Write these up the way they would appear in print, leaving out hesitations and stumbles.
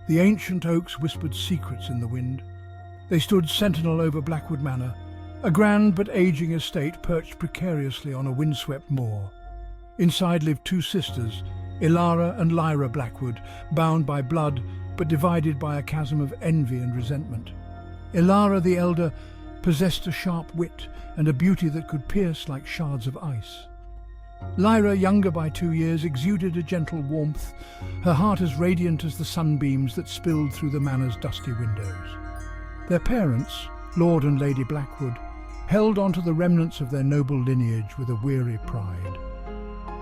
The ancient oaks whispered secrets in the wind. They stood sentinel over Blackwood Manor, a grand but aging estate perched precariously on a windswept moor. Inside lived two sisters, Ilara and Lyra Blackwood, bound by blood but divided by a chasm of envy and resentment. Ilara the elder possessed a sharp wit and a beauty that could pierce like shards of ice. Lyra, younger by 2 years, exuded a gentle warmth, her heart as radiant as the sunbeams that spilled through the manor's dusty windows. Their parents, Lord and Lady Blackwood, held on to the remnants of their noble lineage with a weary pride.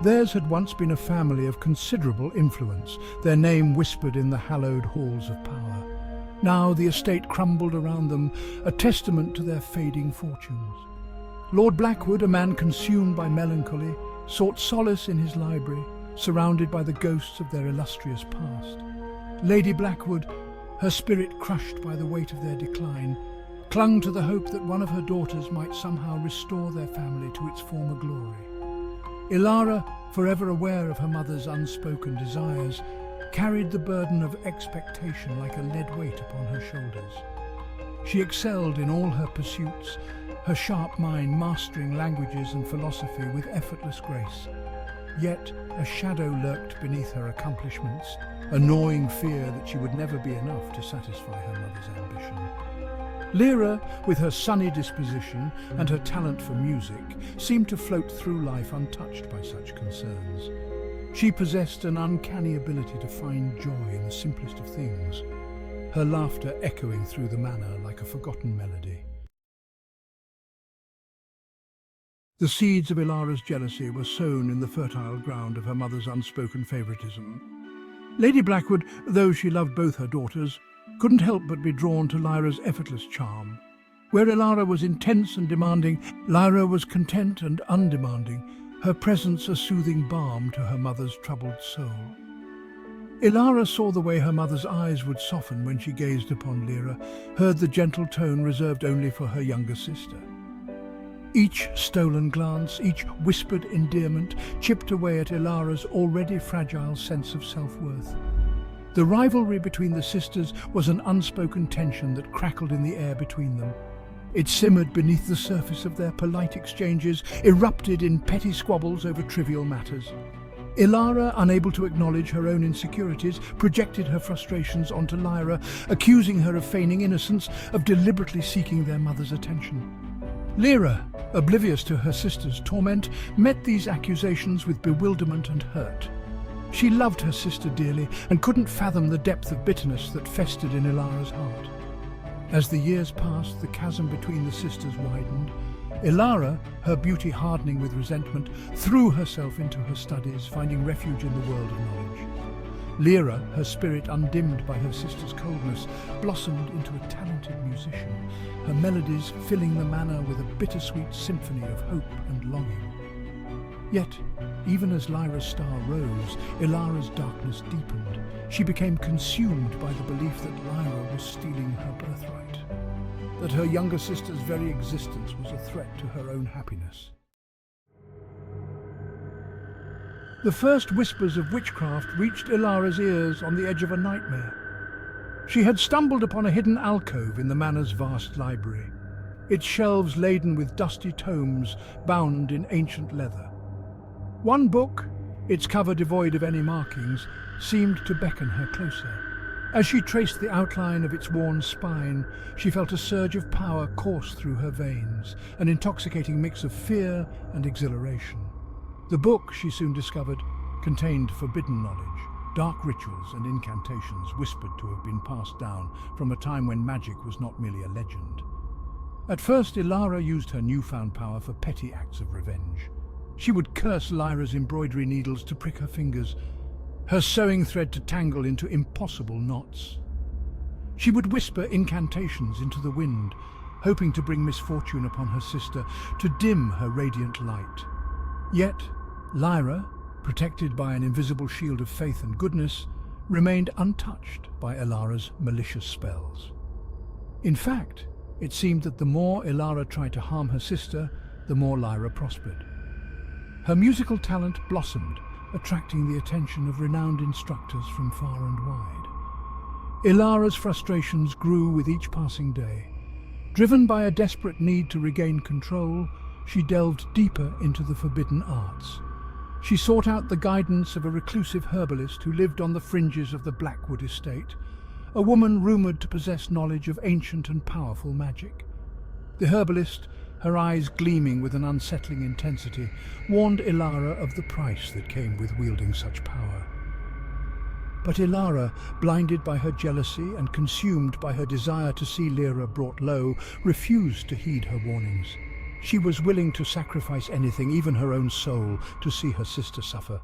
Theirs had once been a family of considerable influence, their name whispered in the hallowed halls of power. Now the estate crumbled around them, a testament to their fading fortunes. Lord Blackwood, a man consumed by melancholy, sought solace in his library, surrounded by the ghosts of their illustrious past. Lady Blackwood, her spirit crushed by the weight of their decline, clung to the hope that one of her daughters might somehow restore their family to its former glory. Ilara, forever aware of her mother's unspoken desires, carried the burden of expectation like a lead weight upon her shoulders. She excelled in all her pursuits, her sharp mind mastering languages and philosophy with effortless grace. Yet a shadow lurked beneath her accomplishments, a gnawing fear that she would never be enough to satisfy her mother's ambition. Lyra, with her sunny disposition and her talent for music, seemed to float through life untouched by such concerns. She possessed an uncanny ability to find joy in the simplest of things, her laughter echoing through the manor like a forgotten melody. The seeds of Ilara's jealousy were sown in the fertile ground of her mother's unspoken favoritism. Lady Blackwood, though she loved both her daughters, couldn't help but be drawn to Lyra's effortless charm. Where Ilara was intense and demanding, Lyra was content and undemanding, her presence a soothing balm to her mother's troubled soul. Ilara saw the way her mother's eyes would soften when she gazed upon Lyra, heard the gentle tone reserved only for her younger sister. Each stolen glance, each whispered endearment, chipped away at Ilara's already fragile sense of self-worth. The rivalry between the sisters was an unspoken tension that crackled in the air between them. It simmered beneath the surface of their polite exchanges, erupted in petty squabbles over trivial matters. Ilara, unable to acknowledge her own insecurities, projected her frustrations onto Lyra, accusing her of feigning innocence, of deliberately seeking their mother's attention. Lyra, oblivious to her sister's torment, met these accusations with bewilderment and hurt. She loved her sister dearly and couldn't fathom the depth of bitterness that festered in Ilara's heart. As the years passed, the chasm between the sisters widened. Ilara, her beauty hardening with resentment, threw herself into her studies, finding refuge in the world of knowledge. Lyra, her spirit undimmed by her sister's coldness, blossomed into a talented musician, her melodies filling the manor with a bittersweet symphony of hope and longing. Yet, even as Lyra's star rose, Ilara's darkness deepened. She became consumed by the belief that Lyra was stealing her birthright, that her younger sister's very existence was a threat to her own happiness. The first whispers of witchcraft reached Ilara's ears on the edge of a nightmare. She had stumbled upon a hidden alcove in the manor's vast library, its shelves laden with dusty tomes bound in ancient leather. One book, its cover devoid of any markings, seemed to beckon her closer. As she traced the outline of its worn spine, she felt a surge of power course through her veins, an intoxicating mix of fear and exhilaration. The book, she soon discovered, contained forbidden knowledge, dark rituals and incantations whispered to have been passed down from a time when magic was not merely a legend. At first, Ilara used her newfound power for petty acts of revenge. She would curse Lyra's embroidery needles to prick her fingers, her sewing thread to tangle into impossible knots. She would whisper incantations into the wind, hoping to bring misfortune upon her sister, to dim her radiant light. Yet, Lyra, protected by an invisible shield of faith and goodness, remained untouched by Ilara's malicious spells. In fact, it seemed that the more Ilara tried to harm her sister, the more Lyra prospered. Her musical talent blossomed, attracting the attention of renowned instructors from far and wide. Ilara's frustrations grew with each passing day. Driven by a desperate need to regain control, she delved deeper into the forbidden arts. She sought out the guidance of a reclusive herbalist who lived on the fringes of the Blackwood estate, a woman rumoured to possess knowledge of ancient and powerful magic. The herbalist, her eyes gleaming with an unsettling intensity, warned Ilara of the price that came with wielding such power. But Ilara, blinded by her jealousy and consumed by her desire to see Lyra brought low, refused to heed her warnings. She was willing to sacrifice anything, even her own soul, to see her sister suffer.